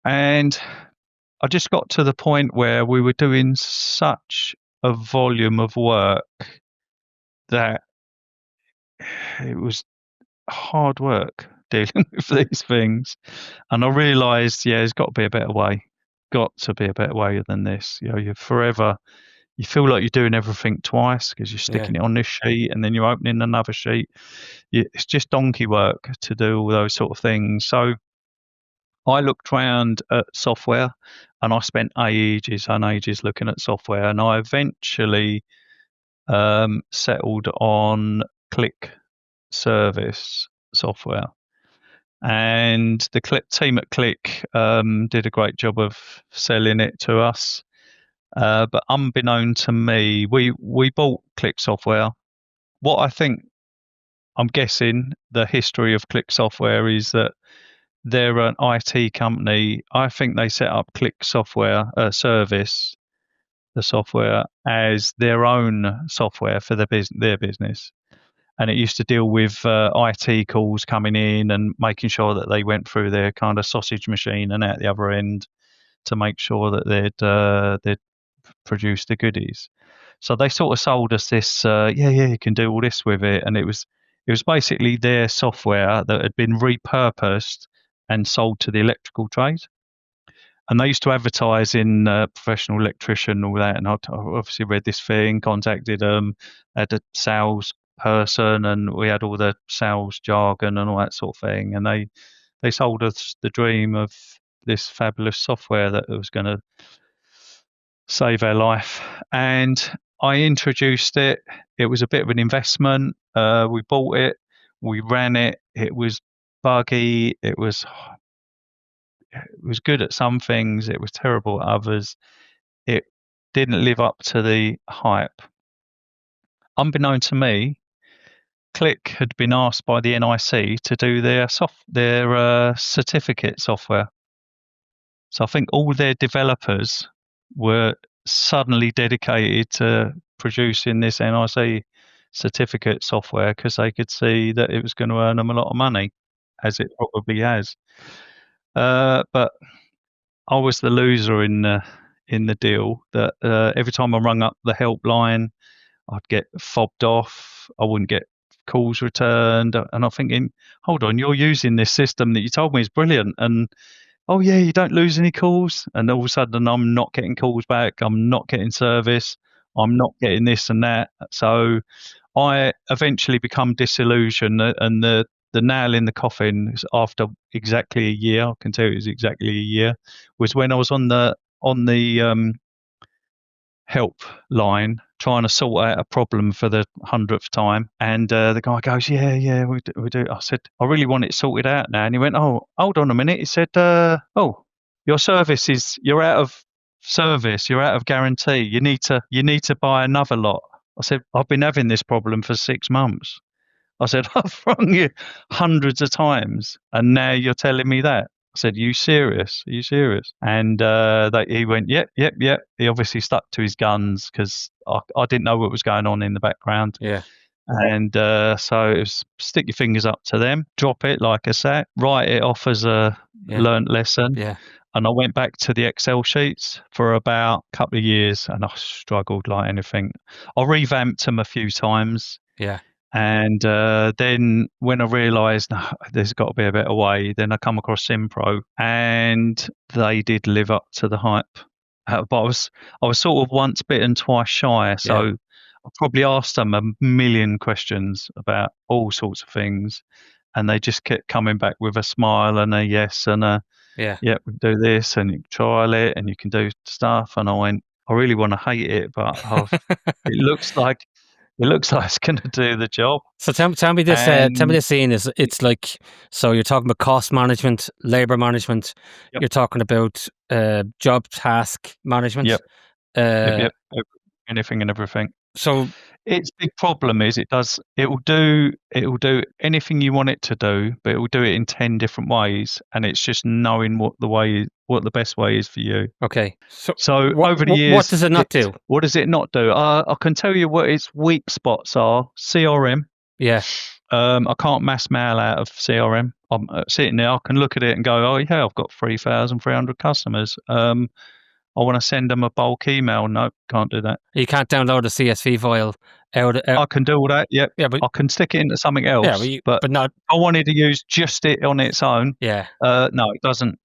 And I just got to the point where we were doing such a volume of work that it was hard work dealing with these things. And I realized, there's got to be a better way. Got to be a better way than this. You're forever, you feel like you're doing everything twice because you're sticking it on this sheet and then you're opening another sheet. It's just donkey work to do all those sort of things. So I looked around at software, and I spent ages and ages looking at software, and I eventually settled on Click Service software. And the team at Click did a great job of selling it to us. But unbeknown to me, we bought Click software. What I'm guessing the history of Click software is that they're an IT company. I think they set up Click software service the software as their own software for their business. And it used to deal with IT calls coming in and making sure that they went through their kind of sausage machine and out the other end to make sure that they'd produce the goodies. So they sort of sold us this, you can do all this with it, and it was basically their software that had been repurposed and sold to the electrical trade. And they used to advertise in Professional Electrician, all that. And I obviously read this thing, contacted them, had a sales person, and we had all the sales jargon and all that sort of thing. And they sold us the dream of this fabulous software that was going to save our life. And I introduced it. It was a bit of an investment. We bought it. We ran it. It was buggy. It was good at some things. It was terrible at others. It didn't live up to the hype. Unbeknown to me, Click had been asked by the NIC to do their certificate software. So I think all their developers were suddenly dedicated to producing this NIC certificate software because they could see that it was going to earn them a lot of money, as it probably has. But I was the loser in the deal. That every time I rung up the helpline, I'd get fobbed off. I wouldn't get calls returned, and I'm thinking, hold on, you're using this system that you told me is brilliant, and oh yeah, you don't lose any calls, and all of a sudden I'm not getting calls back, I'm not getting service, I'm not getting this and that. So I eventually become disillusioned, and the nail in the coffin after exactly a year, I can tell you it was exactly a year, was when I was on the help line trying to sort out a problem for the 100th time, and the guy goes, yeah, we do. I said, I really want it sorted out now. And he went, oh, hold on a minute. He said, your service you're out of service, you're out of guarantee, you need to buy another lot. I said, I've been having this problem for 6 months. I said, I've rung you hundreds of times and now you're telling me that. I said, Are you serious? And he went, yep. He obviously stuck to his guns because I didn't know what was going on in the background. Yeah. And so it was stick your fingers up to them, drop it like a sack, write it off as a learnt lesson. Yeah. And I went back to the Excel sheets for about a couple of years and I struggled like anything. I revamped them a few times. Yeah. And then when I realised there's got to be a better way, then I come across Simpro, and they did live up to the hype. But I was sort of once bitten, twice shy. So I probably asked them a million questions about all sorts of things, and they just kept coming back with a smile and a yes and a we do this, and you can trial it, and you can do stuff. And I went, I really want to hate it, but it looks like it's going to do the job. So tell me this. Tell me this scene is. It's like, so you're talking about cost management, labor management. Yep. You're talking about job task management. Yep. Anything and everything. So its big problem is it will do anything you want it to do, but it will do it in 10 different ways, and it's just knowing what the best way is for you. Okay. So over the years, what does it not do? What does it not do? I can tell you what its weak spots are. CRM. Yeah. I can't mass mail out of CRM. I'm sitting there, I can look at it and go, oh yeah, I've got 3,300 customers. I want to send them a bulk email. No, can't do that. You can't download a CSV file out. I can do all that. Yep. Yeah, but I can stick it into something else. Yeah, but not. I wanted to use just it on its own. Yeah. No, it doesn't.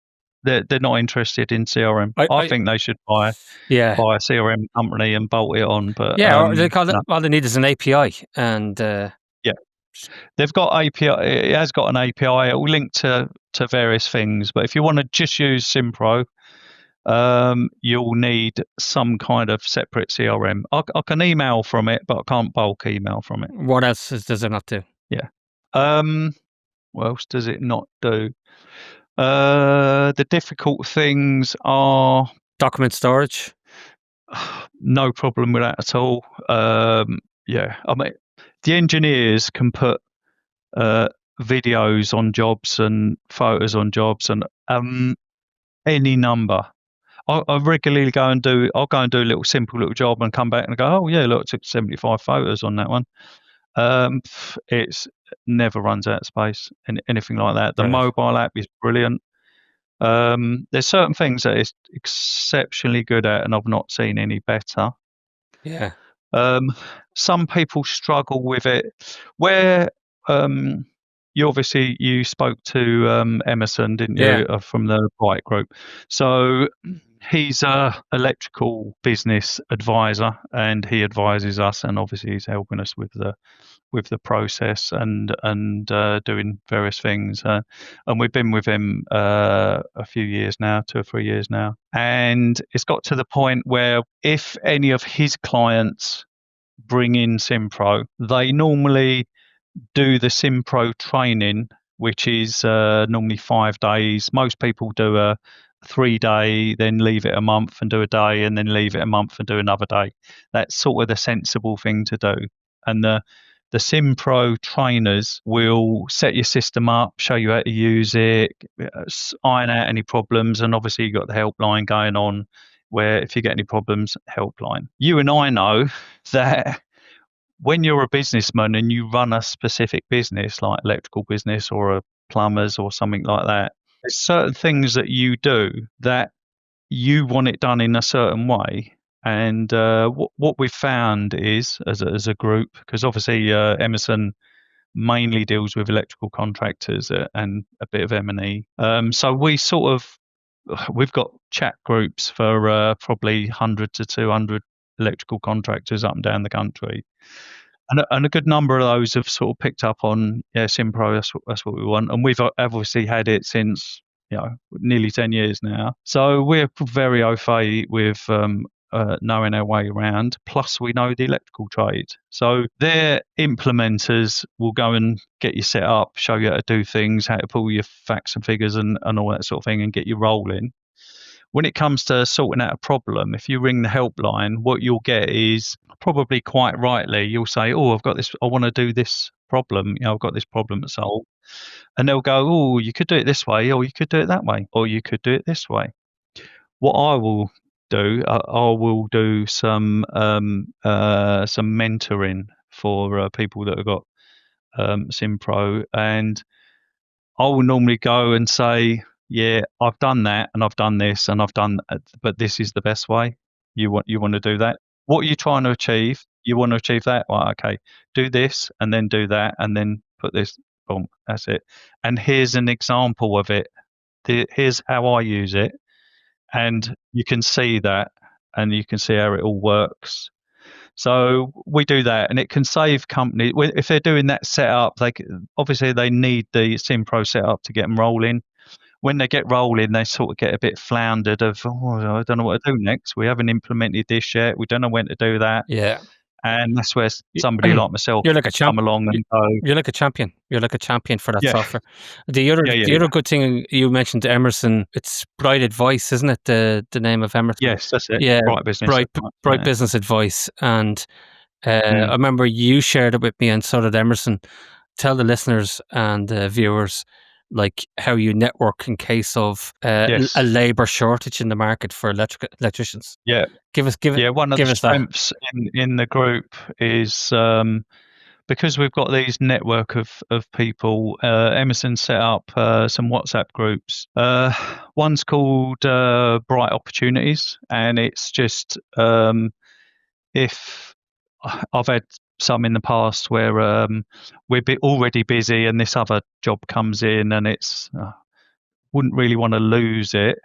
They're not interested in CRM. I think they should buy a CRM company and bolt it on. But all they need is an API, and they've got API. It has got an API. It will link to various things. But if you want to just use Simpro, you'll need some kind of separate CRM. I can email from it, but I can't bulk email from it. What else does it not do? Yeah. What else does it not do? The difficult things are document storage. No problem with that at all. I mean, the engineers can put videos on jobs and photos on jobs and any number. I regularly I'll go and do a simple little job and come back and go, oh yeah, look, I took 75 photos on that one. It's never runs out of space and anything like that. The Brilliant. mobile app is brilliant. There's certain things that it's exceptionally good at, and I've not seen any better. Yeah. Some people struggle with it. Where you spoke to Emerson, didn't you, Yeah. from the Bright Group? So he's a electrical business advisor, and he advises us, and obviously he's helping us with the process and doing various things. And we've been with him a few years now, 2 or 3 years now. And it's got to the point where if any of his clients bring in Simpro, they normally do the Simpro training, which is normally 5 days. Most people do a 3-day, then leave it a month and do a day, and then leave it a month and do another day. That's sort of the sensible thing to do. And the Simpro trainers will set your system up, show you how to use it, iron out any problems, and obviously you've got the helpline going on where if you get any problems, helpline. You and I know that when you're a businessman and you run a specific business like electrical business or a plumbers or something like that, there's certain things that you do that you want it done in a certain way. And what we've found is, as a group, because obviously Emerson mainly deals with electrical contractors and a bit of M&E. So we've got chat groups for probably 100 to 200 electrical contractors up and down the country. And a good number of those have sort of picked up on, Simpro, that's what we want. And we've obviously had it since, nearly 10 years now. So we're very au fait with knowing our way around. Plus, we know the electrical trade. So their implementers will go and get you set up, show you how to do things, how to pull your facts and figures and all that sort of thing, and get you rolling. When it comes to sorting out a problem, if you ring the helpline, what you'll get is probably quite rightly, you'll say, oh, I've got this, I want to do this problem, I've got this problem to solve. And they'll go, oh, you could do it this way, or you could do it that way, or you could do it this way. What I will do, I will do some mentoring for people that have got Simpro, and I will normally go and say, yeah, I've done that and I've done this and I've done, but this is the best way. You want to do that. What are you trying to achieve? You want to achieve that? Well, okay, do this and then do that and then put this. Boom, that's it. And here's an example of it. Here's how I use it, and you can see that, and you can see how it all works. So we do that, and it can save companies if they're doing that setup. Obviously they need the Simpro setup to get them rolling. When they get rolling, they sort of get a bit floundered of, oh, I don't know what to do next. We haven't implemented this yet. We don't know when to do that. Yeah. And that's where somebody like myself You're like a come along and go. You're like a champion. You're like a champion for that Yeah. software. The other good thing you mentioned, Emerson, it's Bright Advice, isn't it? The name of Emerson. Yes, that's it. Yeah, Bright Business. Bright Business Advice. And I remember you shared it with me, and so did Emerson. Tell the listeners and viewers like how you network in case of a labour shortage in the market for electricians. Yeah. Give us one of the strengths in the group is because we've got these network of people. Emerson set up some WhatsApp groups. One's called Bright Opportunities, and it's just if I've had some in the past where we're already busy and this other job comes in and it's wouldn't really want to lose it.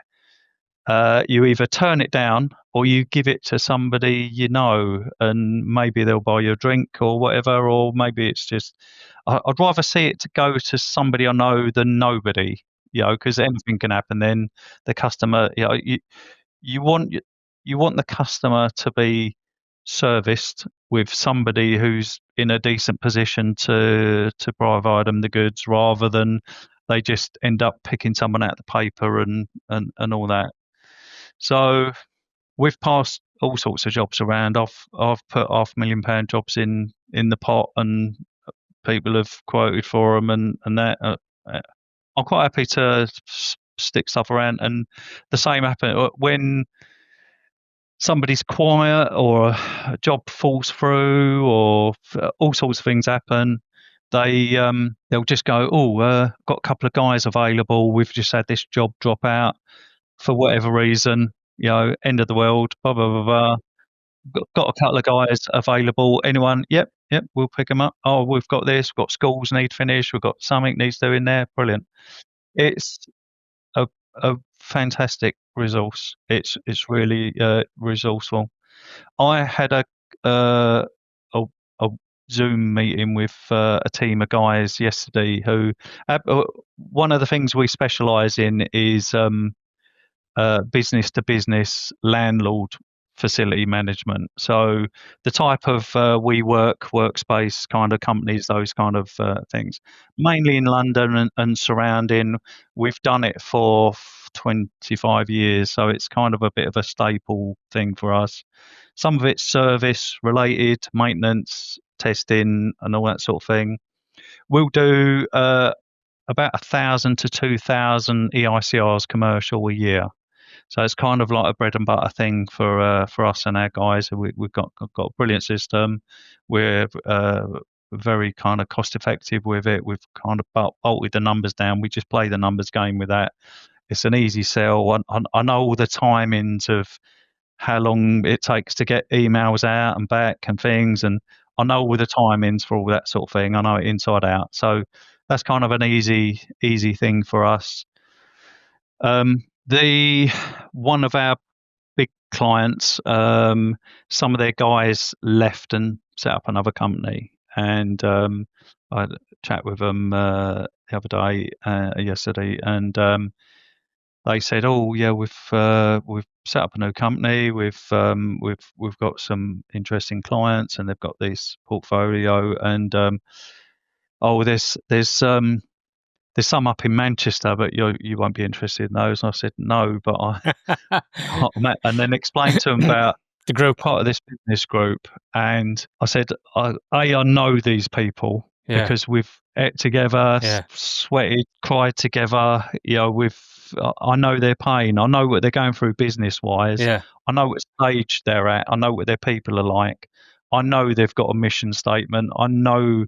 You either turn it down or you give it to somebody you know, and maybe they'll buy you a drink or whatever, or maybe it's just I'd rather see it to go to somebody I know than nobody, because anything can happen. Then the customer, you want the customer to be serviced with somebody who's in a decent position to provide them the goods, rather than they just end up picking someone out of the paper and all that. So we've passed all sorts of jobs around. I've put £500,000 jobs in the pot, and people have quoted for them and that. I'm quite happy to stick stuff around. And the same happen when somebody's quiet or a job falls through or all sorts of things happen. They'll just go, got a couple of guys available. We've just had this job drop out for whatever reason. End of the world. Blah blah blah blah. Got a couple of guys available. Anyone? Yep, we'll pick them up. Oh, we've got this. We've got schools need finished. We've got something needs doing there. Brilliant. It's a fantastic resource. It's really resourceful. I had a Zoom meeting with a team of guys yesterday who one of the things we specialise in is business to business landlord facility management. So the type of workspace kind of companies, those kind of things, mainly in London and surrounding. We've done it for 25 years, so it's kind of a bit of a staple thing for us. Some of it's service related, maintenance, testing, and all that sort of thing. We'll do about 1,000 to 2,000 EICRs commercial a year. So it's kind of like a bread and butter thing for us and our guys. We've got a brilliant system. We're very kind of cost effective with it. We've kind of bolted the numbers down. We just play the numbers game with that. It's an easy sell. I know all the timings of how long it takes to get emails out and back and things, and I know all the timings for all that sort of thing. I know it inside out. So that's kind of an easy thing for us. One of our big clients, some of their guys left and set up another company, and I had a chat with them the other day, yesterday, and they said, "Oh yeah, we've set up a new company. We've got some interesting clients, and they've got this portfolio, and there's some up in Manchester, but you won't be interested in those." And I said, "No, but and then explained to them about the group, part of this business group. And I said, I know these people because we've ate together, sweated, cried together. I know their pain. I know what they're going through business wise. Yeah. I know what stage they're at. I know what their people are like. I know they've got a mission statement. I know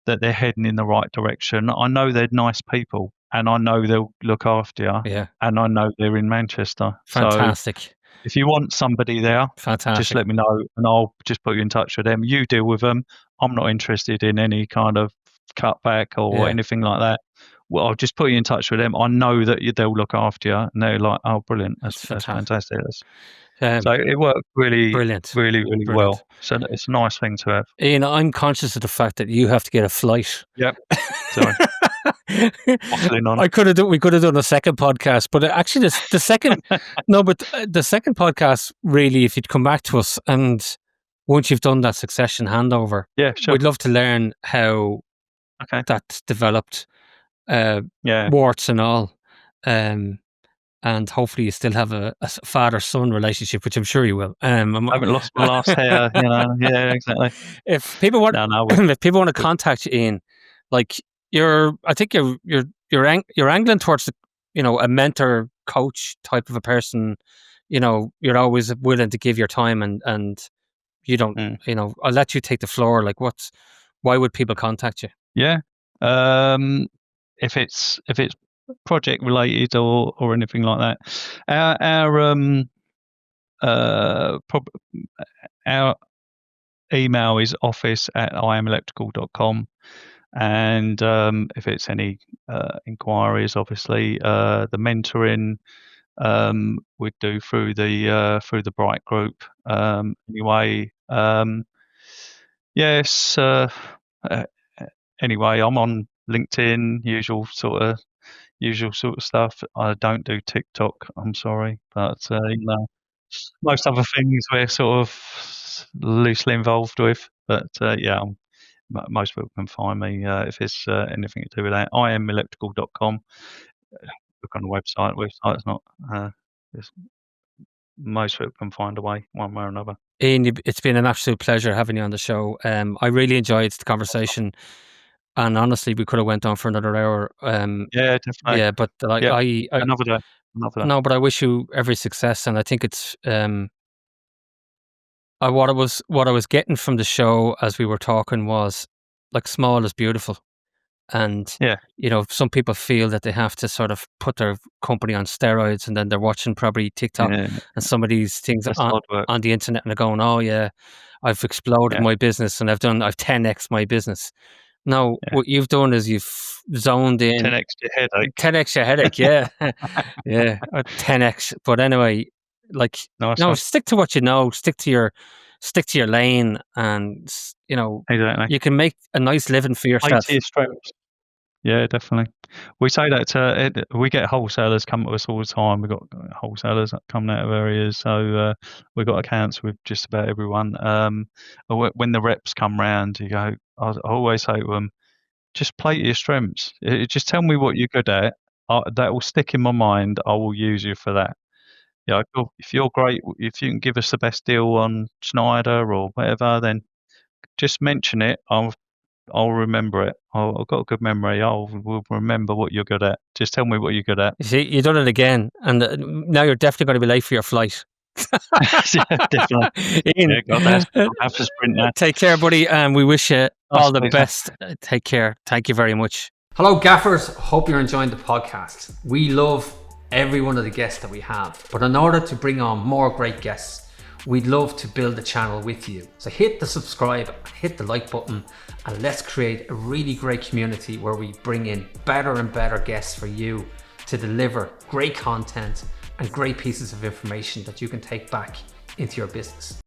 that they're heading in the right direction. I know they're nice people, and I know they'll look after you. Yeah. And I know they're in Manchester. Fantastic. So if you want somebody there, just let me know, and I'll just put you in touch with them. You deal with them. I'm not interested in any kind of cutback or anything like that. Well, I'll just put you in touch with them. I know that they'll look after you, and they're like, "Oh, brilliant! That's fantastic." So it worked really well. So it's a nice thing to have. Ian, I'm conscious of the fact that you have to get a flight. Yep. Sorry. We could have done a second podcast, but actually the second the second podcast, really, if you'd come back to us and once you've done that succession handover, sure. We'd love to learn how that's developed, warts and all, and hopefully you still have a father-son relationship, which I'm sure you will. I haven't lost my last hair, Yeah, exactly. If people want, if people want to contact you, Ian, like I think you're angling towards a mentor coach type of a person. You're always willing to give your time, and you don't. I'll let you take the floor. Like, why would people contact you? Yeah, if it's project related or anything like that, our email is office@imelectrical.com. And if it's any inquiries, obviously the mentoring we'd do through the Bright Group. Anyway, yes. Anyway, I'm on LinkedIn, usual sort of stuff. I don't do TikTok. I'm sorry, but most other things we're sort of loosely involved with. But most people can find me if it's anything to do with that. imelectrical.com. Look on the website. Website's not. Most people can find a way, one way or another. Ian, it's been an absolute pleasure having you on the show. I really enjoyed the conversation. And honestly, we could have went on for another hour. Yeah, definitely. Yeah, but like Yeah, I another day. no, but I wish you every success, and I think it's what I was getting from the show as we were talking was like small is beautiful. And, Yeah, some people feel that they have to sort of put their company on steroids, and then they're watching probably TikTok yeah, and some of these things that's hard work. on the internet, and they're going, oh yeah, I've exploded Yeah, my business and I've 10x my business. No, yeah. what you've done is you've zoned in 10 extra headache. 10x your headache. Yeah. Yeah. Or 10x. But anyway, like, Nice no, one. stick to what you know, stick to your lane, and, Exactly. you can make a nice living for Play yourself. to your strengths. Yeah, definitely. We say that we get wholesalers come to us all the time. We've got wholesalers that come out of areas, so we've got accounts with just about everyone. When the reps come round, I always say to them, just play to your strengths. Just tell me what you're good at. That will stick in my mind. I will use you for that. Yeah, if you're great, if you can give us the best deal on Schneider or whatever, then just mention it. I'll remember it. I've got a good memory. Will remember what you're good at. Just tell me what you're good at. You see, you've done it again, and now you're definitely going to be late for your flight. Yeah, definitely. Ian, Yeah, God, I have to sprint now. take care, buddy, and we wish you all the Nice, best. Take care. Thank you very much. Hello, gaffers. Hope you're enjoying the podcast. We love every one of the guests that we have, but in order to bring on more great guests, we'd love to build the channel with you. So hit the subscribe, hit the like button, and let's create a really great community where we bring in better and better guests for you to deliver great content and great pieces of information that you can take back into your business.